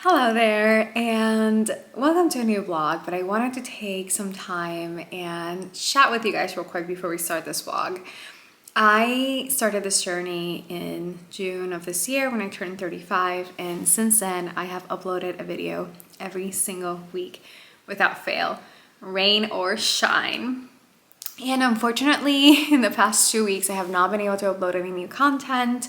Hello there and welcome to a new vlog, but I wanted to take some time and chat with you guys real quick before we start this vlog. I started this journey in June of this year when I turned 35, and since then I have uploaded a video every single week without fail, rain or shine. And unfortunately, in the past 2 weeks, I have not been able to upload any new content.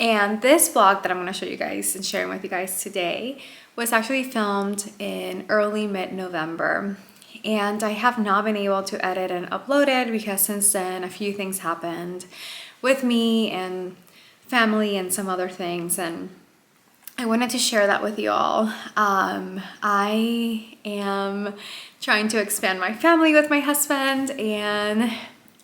And this vlog that I'm going to show you guys and sharing with you guys today was actually filmed in early mid-November. And I have not been able to edit and upload it because since then a few things happened with me and family and some other things. And I wanted to share that with you all. I am trying to expand my family with my husband, and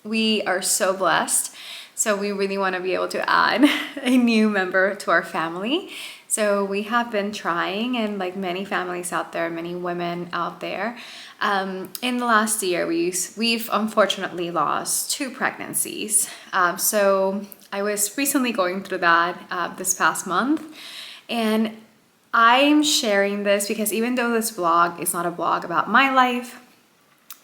we are so blessed. So we really want to be able to add a new member to our family. So we have been trying, and like many families out there, many women out there, in the last year, we've unfortunately lost 2 pregnancies. So I was recently going through that this past month, and I'm sharing this because even though this vlog is not a vlog about my life,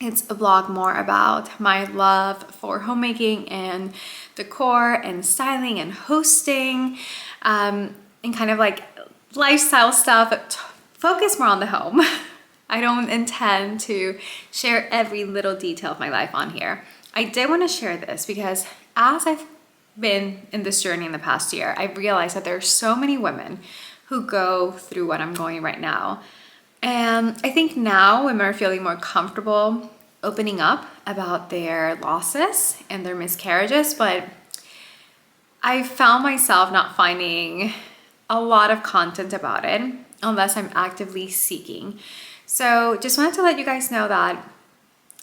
it's a vlog more about my love for homemaking and decor and styling and hosting, and kind of like lifestyle stuff, but focus more on the home. I don't intend to share every little detail of my life on here. I did want to share this because as I've been in this journey in the past year, I've realized that there are so many women who go through what I'm going right now. And I think now women are feeling more comfortable opening up about their losses and their miscarriages, but I found myself not finding a lot of content about it unless I'm actively seeking. So just wanted to let you guys know that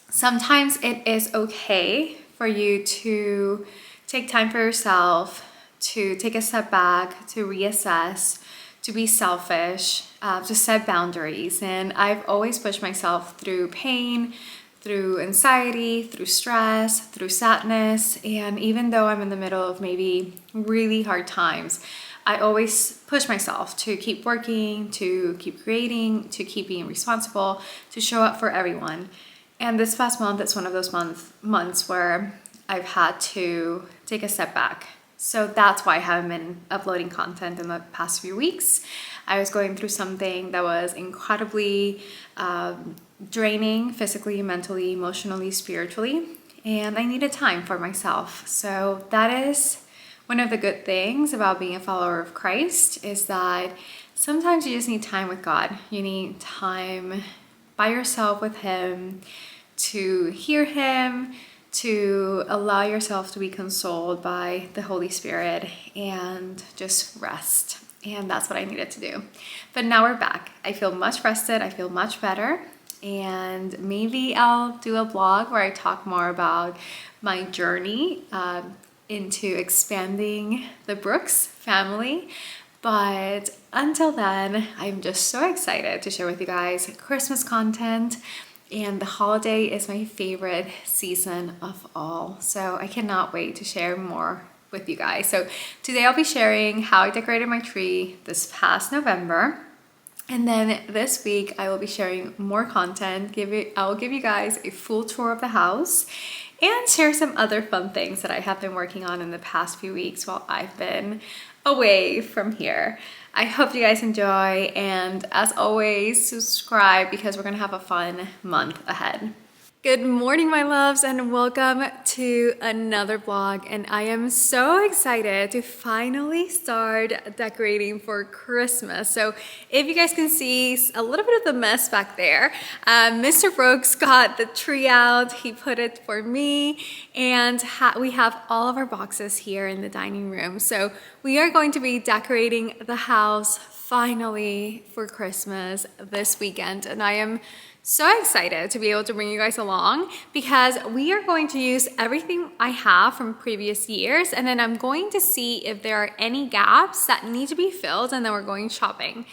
sometimes it is okay for you to take time for yourself, to take a step back, to reassess, to be selfish, to set boundaries. And I've always pushed myself through pain, through anxiety, through stress, through sadness. And even though I'm in the middle of maybe really hard times, I always push myself to keep working, to keep creating, to keep being responsible, to show up for everyone. And this past month, it's one of those months where I've had to take a step back. So that's why I haven't been uploading content in the past few weeks. I was going through something that was incredibly draining physically, mentally, emotionally, spiritually, and I needed time for myself. So that is one of the good things about being a follower of Christ, is that sometimes you just need time with God. You need time by yourself with Him, to hear Him, to allow yourself to be consoled by the Holy Spirit, and just rest. And that's what I needed to do. But now we're back. I feel much rested. I feel much better. And maybe I'll do a vlog where I talk more about my journey into expanding the Brooks family. But until then, I'm just so excited to share with you guys Christmas content. And the holiday is my favorite season of all. So I cannot wait to share more with you guys. So today I'll be sharing how I decorated my tree this past November. And then this week I will be sharing more content. I will give you guys a full tour of the house and share some other fun things that I have been working on in the past few weeks while I've been away from here. I hope you guys enjoy, and as always, subscribe because we're gonna have a fun month ahead. Good morning, my loves, and welcome to another vlog. And I am so excited to finally start decorating for Christmas. So if you guys can see a little bit of the mess back there, Mr. Brooks got the tree out. He put it for me, and we have all of our boxes here in the dining room. So we are going to be decorating the house finally for Christmas this weekend, and I am so excited to be able to bring you guys along because we are going to use everything I have from previous years, and then I'm going to see if there are any gaps that need to be filled, and then we're going shopping.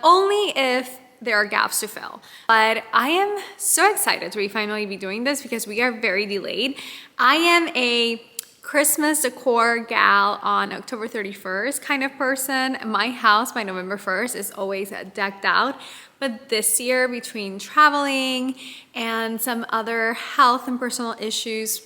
Only if there are gaps to fill. But I am so excited to finally be doing this because we are very delayed. I am a Christmas decor gal on October 31st kind of person. My house by November 1st is always decked out. But this year, between traveling and some other health and personal issues,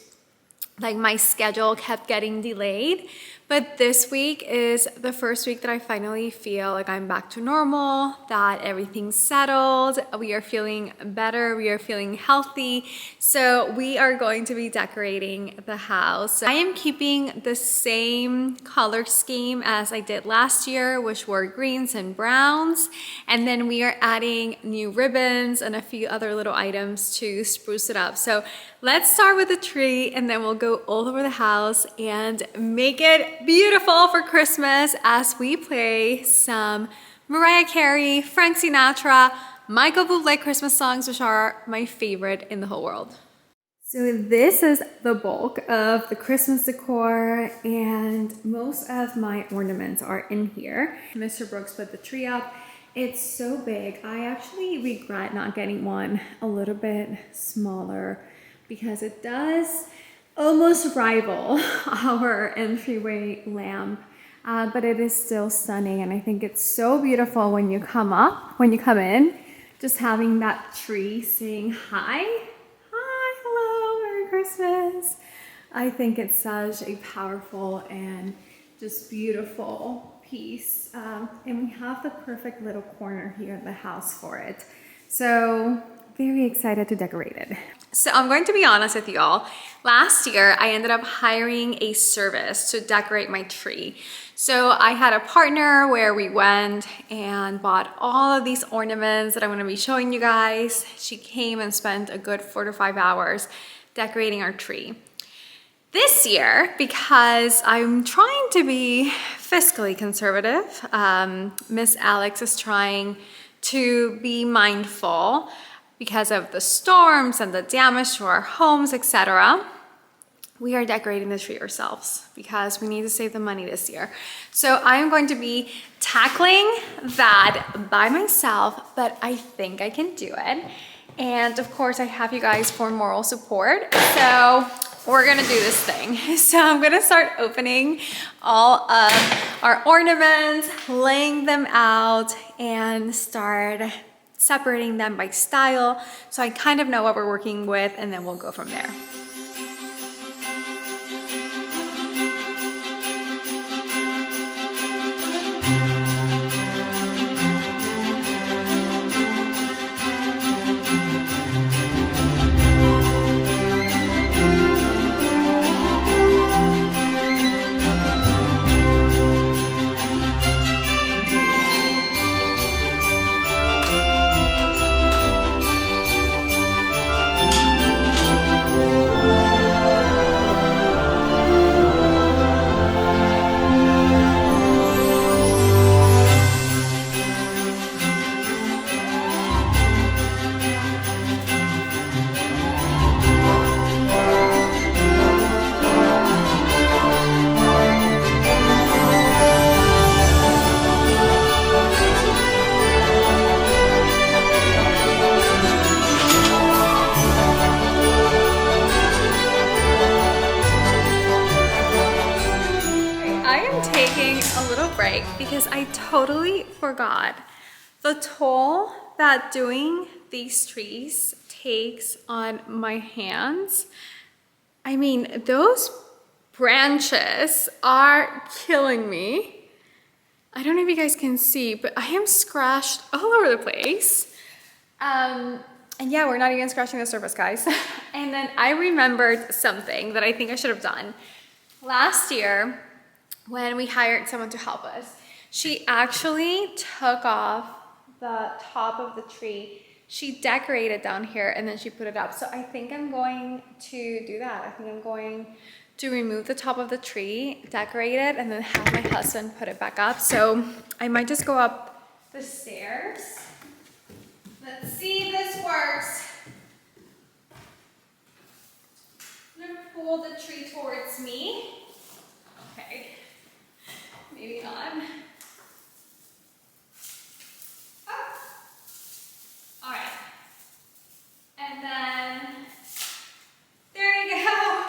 like my schedule kept getting delayed. But this week is the first week that I finally feel like I'm back to normal, that everything's settled, we are feeling better, we are feeling healthy. So we are going to be decorating the house. I am keeping the same color scheme as I did last year, which were greens and browns. And then we are adding new ribbons and a few other little items to spruce it up. So let's start with the tree and then we'll go all over the house and make it beautiful for Christmas as we play some Mariah Carey, Frank Sinatra, Michael Bublé Christmas songs, which are my favorite in the whole world. So this is the bulk of the Christmas decor and most of my ornaments are in here. Mr. Brooks put the tree up. It's so big. I actually regret not getting one a little bit smaller because it does almost rival our entryway lamp, but it is still stunning and I think it's so beautiful when you come in, just having that tree saying hi, hello, Merry Christmas. I think it's such a powerful and just beautiful piece, and we have the perfect little corner here in the house for it. So very excited to decorate it. So I'm going to be honest with y'all. Last year, I ended up hiring a service to decorate my tree. So I had a partner where we went and bought all of these ornaments that I'm gonna be showing you guys. She came and spent a good 4 to 5 hours decorating our tree. This year, because I'm trying to be fiscally conservative, Miss Alex is trying to be mindful because of the storms and the damage to our homes, etc. We are decorating the tree ourselves because we need to save the money this year. So I am going to be tackling that by myself, but I think I can do it. And of course, I have you guys for moral support. So we're gonna do this thing. So I'm gonna start opening all of our ornaments, laying them out, and start separating them by style so I kind of know what we're working with, and then we'll go from there. Because I totally forgot the toll that doing these trees takes on my hands. I mean, those branches are killing me. I don't know if you guys can see, but I am scratched all over the place. And yeah, we're not even scratching the surface, guys. And then I remembered something that I think I should have done. Last year, when we hired someone to help us, she actually took off the top of the tree. She decorated down here and then she put it up. So I think I'm going to do that. I think I'm going to remove the top of the tree, decorate it, and then have my husband put it back up. So I might just go up the stairs. Let's see if this works. I'm gonna pull the tree towards me. Okay, maybe not. Oh. All right, and then there you go.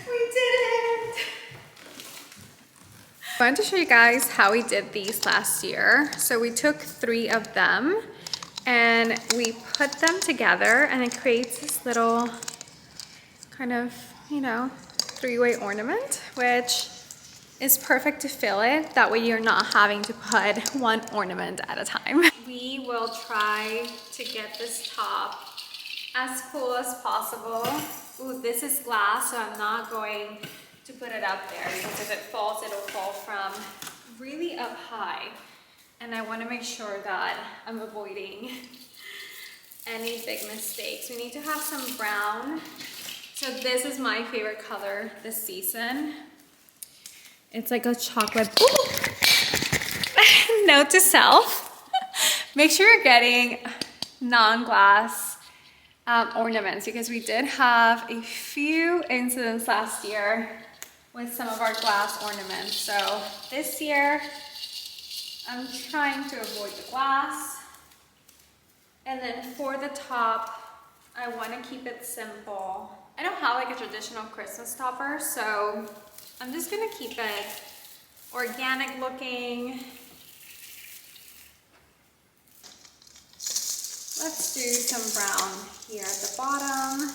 We did it. wanted to show you guys how we did these last year. So we took 3 of them and we put them together, and it creates this little kind of, you know, 3-way ornament, which is perfect to fill it. That way you're not having to put one ornament at a time. We will try to get this top as full as possible. Ooh, this is glass, so I'm not going to put it up there because if it falls, it'll fall from really up high. And I want to make sure that I'm avoiding any big mistakes. We need to have some brown. So this is my favorite color this season. It's like a chocolate. Note to self. Make sure you're getting non-glass ornaments, because we did have a few incidents last year with some of our glass ornaments. So this year, I'm trying to avoid the glass. And then for the top, I want to keep it simple. I don't have like a traditional Christmas topper, so I'm just gonna keep it organic looking. Let's do some brown here at the bottom.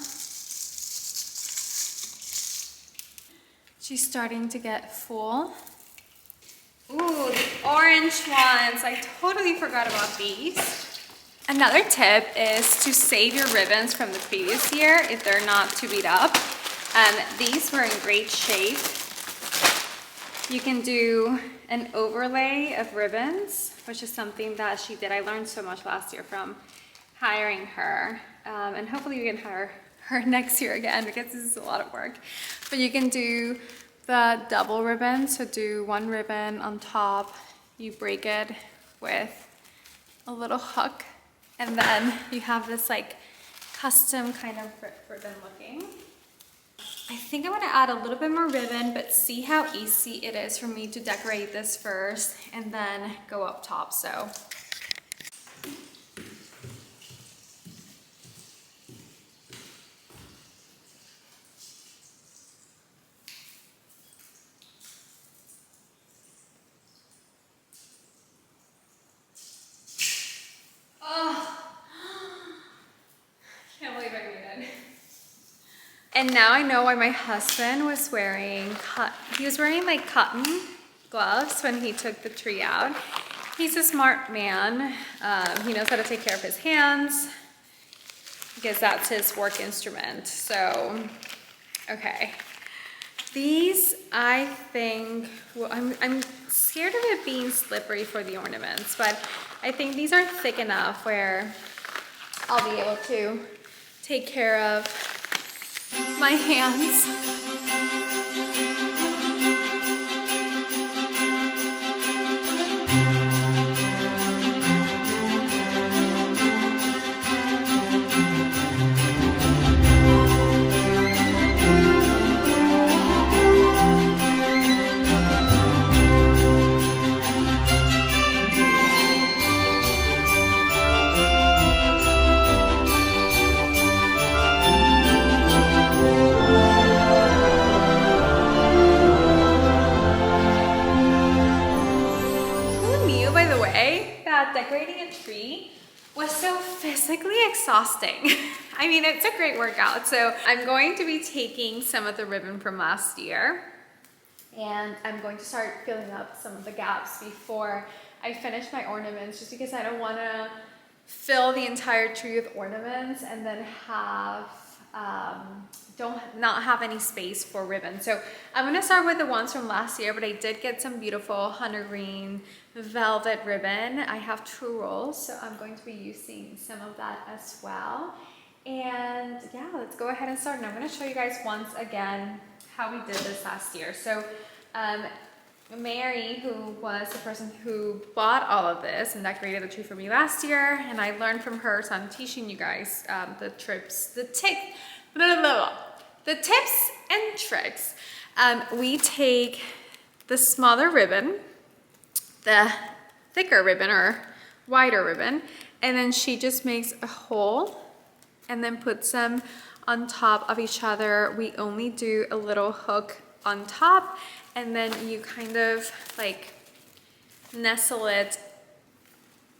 She's starting to get full. Ooh, the orange ones. I totally forgot about these. Another tip is to save your ribbons from the previous year if they're not too beat up. These were in great shape. You can do an overlay of ribbons, which is something that she did. I learned so much last year from hiring her, and hopefully we can hire her next year again, because this is a lot of work. But you can do the double ribbon, so do 1 ribbon on top, you break it with a little hook, and then you have this like custom kind of ribbon looking. I think I want to add a little bit more ribbon, but see how easy it is for me to decorate this first and then go up top. So and now I know why my husband was wearing, like cotton gloves when he took the tree out. He's a smart man. He knows how to take care of his hands because that's his work instrument. So, okay. These, I think, well, I'm scared of it being slippery for the ornaments, but I think these are thick enough where I'll be able to take care of my hands. Decorating a tree was so physically exhausting. I mean, it's a great workout. So I'm going to be taking some of the ribbon from last year, and I'm going to start filling up some of the gaps before I finish my ornaments, just because I don't want to fill the entire tree with ornaments and then have not have any space for ribbon. So I'm gonna start with the ones from last year, but I did get some beautiful hunter green velvet ribbon. I have 2 rolls, so I'm going to be using some of that as well. And yeah, let's go ahead and start. And I'm gonna show you guys once again how we did this last year. So Mary, who was the person who bought all of this and decorated the tree for me last year, and I learned from her, so I'm teaching you guys the tips and tricks. We take the smaller ribbon, the thicker ribbon or wider ribbon, and then she just makes a hole and then puts them on top of each other. We only do a little hook on top, and then you kind of like nestle it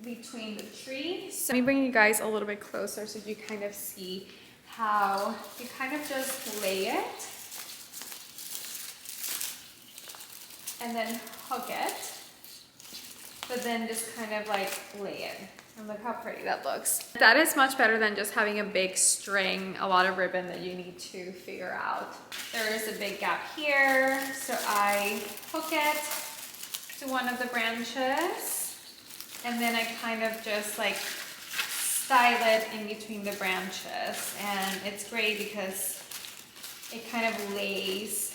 between the tree. So let me bring you guys a little bit closer so you kind of see how you kind of just lay it and then hook it, but then just kind of like lay it. And look how pretty that looks. That is much better than just having a big string, a lot of ribbon that you need to figure out. There is a big gap here, so I hook it to one of the branches. And then I kind of just like style it in between the branches. And it's great because it kind of lays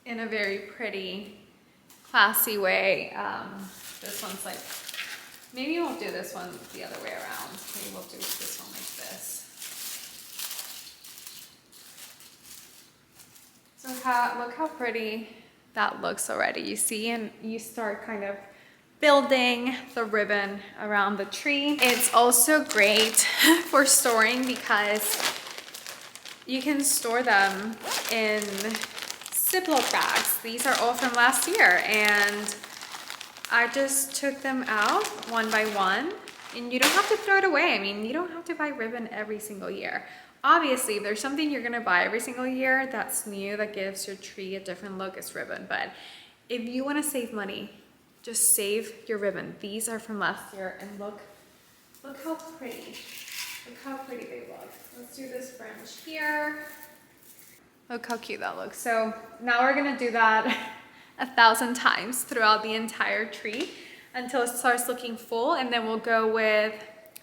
in a very pretty, classy way. This one's like, maybe we'll do this one the other way around. Maybe we'll do this one like this. So look how pretty that looks already. You see, and you start kind of building the ribbon around the tree. It's also great for storing because you can store them in Ziploc bags. These are all from last year, and I just took them out one by one, and you don't have to throw it away. I mean, you don't have to buy ribbon every single year. Obviously, if there's something you're gonna buy every single year that's new, that gives your tree a different look, it's ribbon. But if you wanna save money, just save your ribbon. These are from last year, and look how pretty. Look how pretty they look. Let's do this branch here. Look how cute that looks. So now we're gonna do that 1,000 times throughout the entire tree until it starts looking full, and then we'll go with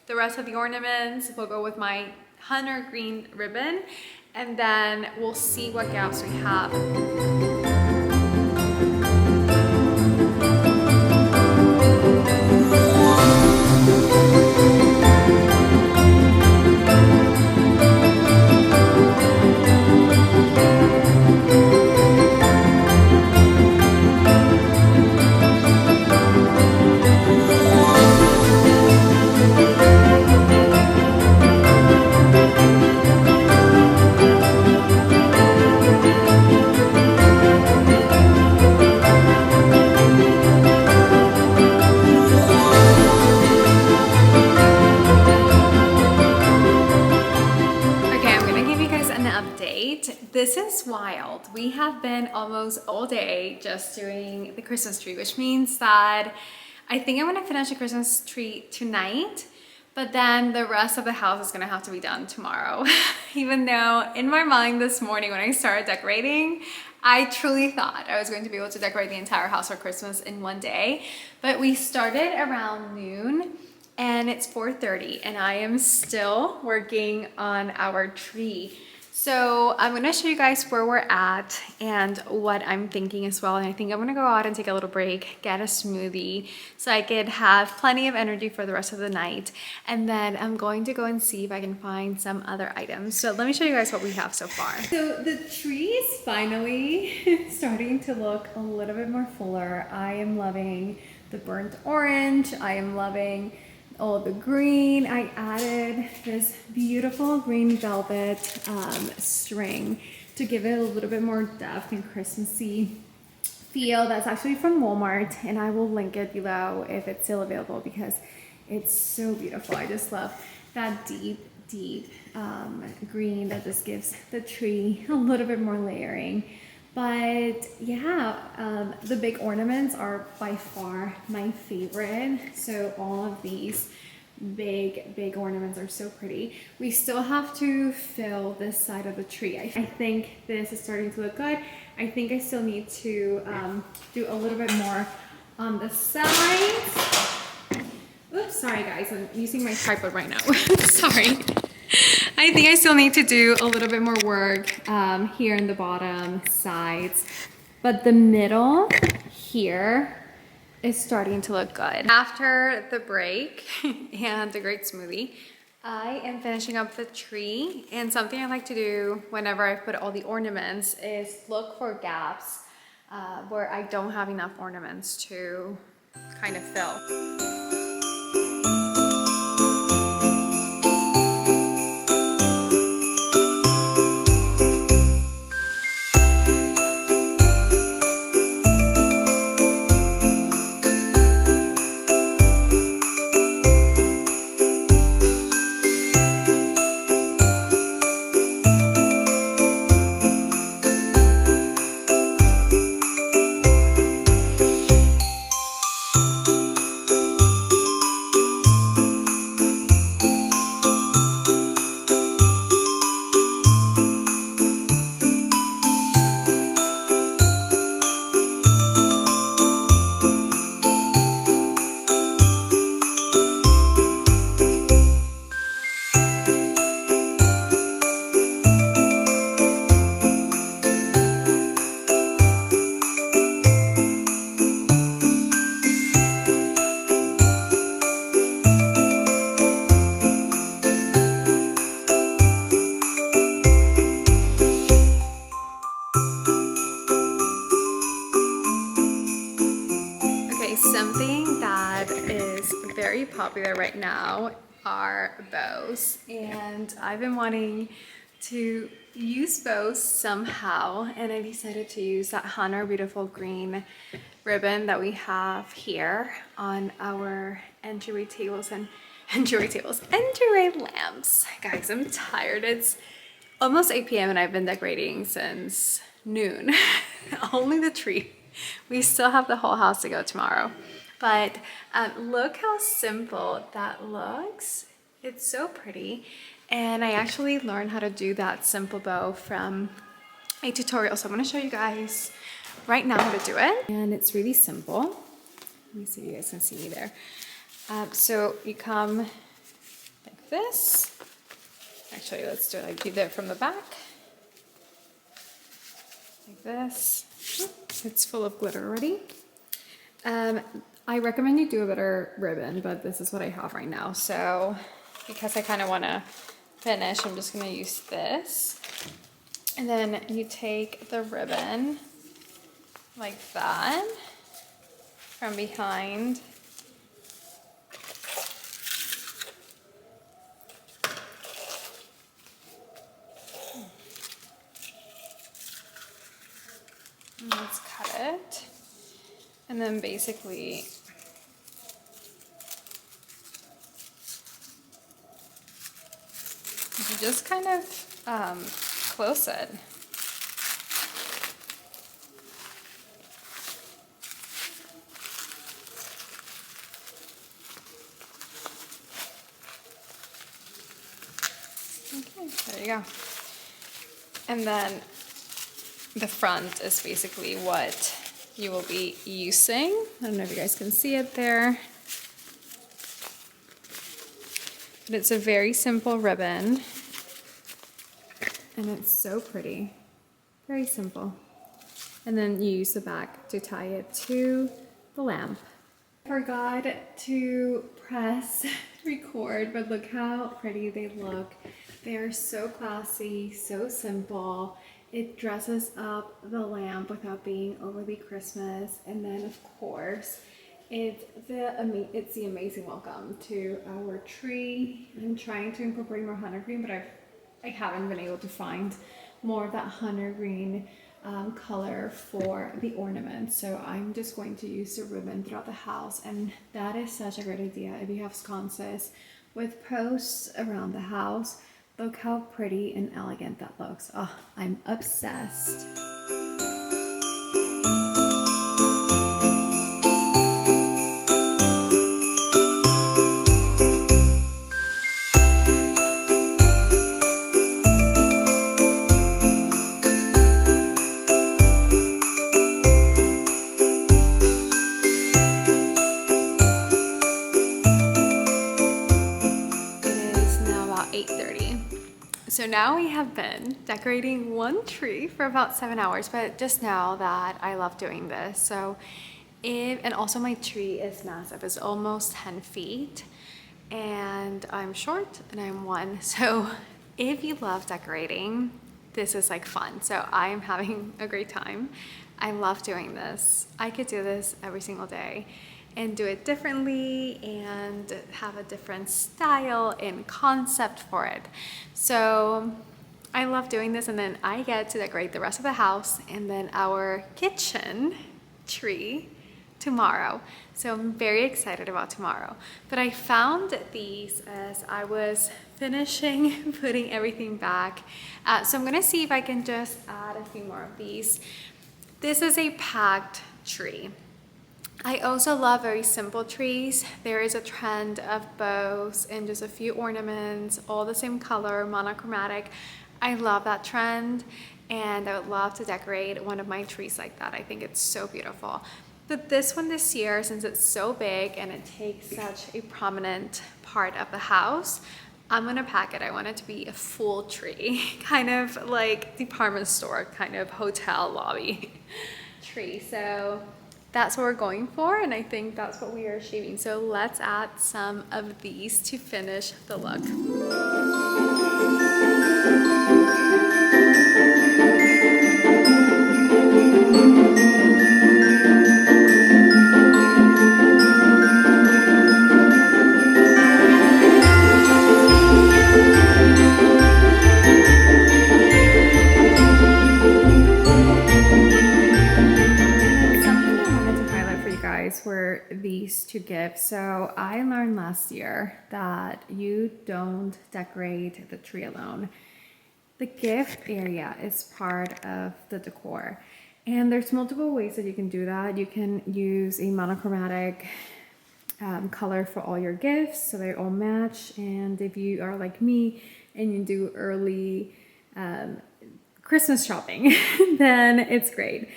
the rest of the ornaments. We'll go with my hunter green ribbon, and then we'll see what gaps we have. This is wild. We have been almost all day just doing the Christmas tree, which means that I think I'm gonna finish the Christmas tree tonight, but then the rest of the house is gonna have to be done tomorrow. Even though in my mind this morning when I started decorating, I truly thought I was going to be able to decorate the entire house for Christmas in one day, but we started around noon and it's 4:30 and I am still working on our tree. So I'm gonna show you guys where we're at and what I'm thinking as well. And I think I'm gonna go out and take a little break, get a smoothie so I could have plenty of energy for the rest of the night. And then I'm going to go and see if I can find some other items. So let me show you guys what we have so far. So the tree is finally starting to look a little bit more fuller. I am loving the burnt orange. I am loving all the green. I added this beautiful green velvet string to give it a little bit more depth and Christmassy feel. That's actually from Walmart, and I will link it below if it's still available because it's so beautiful. I just love that deep green that just gives the tree a little bit more layering. But yeah, the big ornaments are by far my favorite. So all of these big ornaments are so pretty. We still have to fill this side of the tree. I think this is starting to look good. I think I still need to do a little bit more on the sides. Oops, sorry guys, I'm using my tripod right now. Sorry. I think I still need to do a little bit more work here in the bottom sides, but the middle here is starting to look good. After the break and the great smoothie, I am finishing up the tree, and something I like to do whenever I put all the ornaments is look for gaps where I don't have enough ornaments to kind of fill. popular right now are bows, and I've been wanting to use bows somehow, and I decided to use that Hunter Beautiful Green ribbon that we have here on our entryway lamps. Guys, I'm tired. It's almost 8 p.m. and I've been decorating since noon. Only the tree. We still have the whole house to go tomorrow. But look how simple that looks. It's so pretty. And I actually learned how to do that simple bow from a tutorial. So I'm gonna show you guys right now how to do it. And it's really simple. Let me see if you guys can see me there. So you come like this. Actually, let's do it like you did from the back. Like this. It's full of glitter already. I recommend you do a better ribbon, but this is what I have right now. So because I kind of want to finish, I'm just going to use this. And then you take the ribbon like that from behind. And let's cut it. And then basically you just kind of close it. Okay, there you go. And then the front is basically what you will be using. I don't know if you guys can see it there. But it's a very simple ribbon. And it's so pretty. Very simple. And then you use the back to tie it to the lamp. I forgot to press record, but look how pretty they look. They are so classy, so simple. It dresses up the lamp without being overly Christmas. And then of course, it's the amazing welcome to our tree. I'm trying to incorporate more hunter green, but I haven't been able to find more of that hunter green color for the ornament. So I'm just going to use the ribbon throughout the house, and that is such a great idea. If you have sconces with posts around the house, look how pretty and elegant that looks. Oh, I'm obsessed. So now we have been decorating one tree for about 7 hours, but just know that I love doing this. So and also my tree is massive. It's almost 10 feet and I'm short and I'm 1. So if you love decorating, this is like fun. So I'm having a great time. I love doing this. I could do this every single day and do it differently and have a different style and concept for it. So I love doing this, and then I get to decorate the rest of the house and then our kitchen tree tomorrow. So I'm very excited about tomorrow. But I found these as I was finishing putting everything back. So I'm gonna see if I can just add a few more of these. This is a packed tree. I also love very simple trees. There is a trend of bows and just a few ornaments, all the same color, monochromatic. I love that trend, and I would love to decorate one of my trees like that. I think it's so beautiful. But this one this year, since it's so big and it takes such a prominent part of the house, I'm gonna pack it. I want it to be a full tree, kind of like department store, kind of hotel lobby tree. So that's what we're going for, and I think that's what we are achieving. So let's add some of these to finish the look. gift. So I learned last year that you don't decorate the tree alone. The gift area is part of the decor. And there's multiple ways that you can do that. You can use a monochromatic color for all your gifts so they all match. And if you are like me and you do early Christmas shopping, then it's great.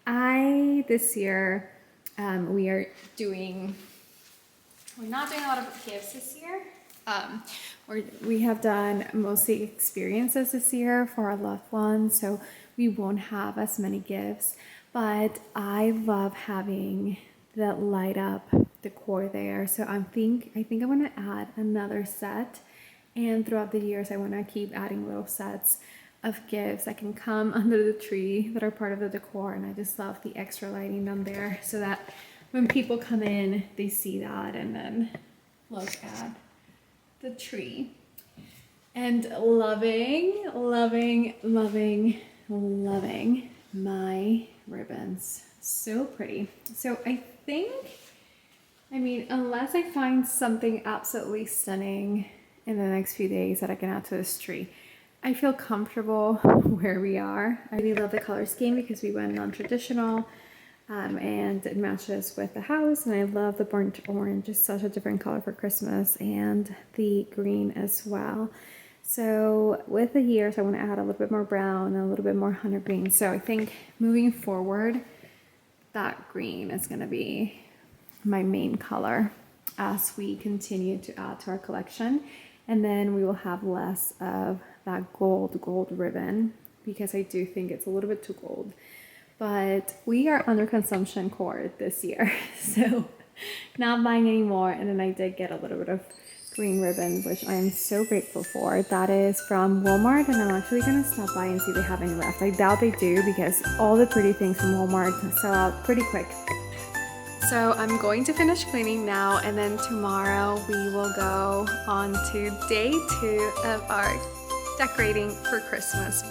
This year, we're not doing a lot of gifts this year. We have done mostly experiences this year for our loved ones, so we won't have as many gifts, but I love having the light up decor there. So I think I want to add another set, and throughout the years I want to keep adding little sets of gifts that can come under the tree that are part of the decor. And I just love the extra lighting down there so that when people come in, they see that and then look at the tree. And loving my ribbons. So pretty. So unless I find something absolutely stunning in the next few days that I can add to this tree, I feel comfortable where we are. I really love the color scheme because we went non-traditional and it matches with the house. And I love the burnt orange, it's such a different color for Christmas, and the green as well. So with the years, I want to add a little bit more brown and a little bit more hunter green. So I think moving forward, that green is going to be my main color as we continue to add to our collection. And then we will have less of that gold ribbon because I do think it's a little bit too gold. But we are under consumption cord this year, so not buying anymore. And then I did get a little bit of green ribbon, which I am so grateful for. That is from Walmart, and I'm actually gonna stop by and see if they have any left. I doubt they do because all the pretty things from Walmart sell out pretty quick. So I'm going to finish cleaning now, and then tomorrow we will go on to day 2 of our decorating for Christmas.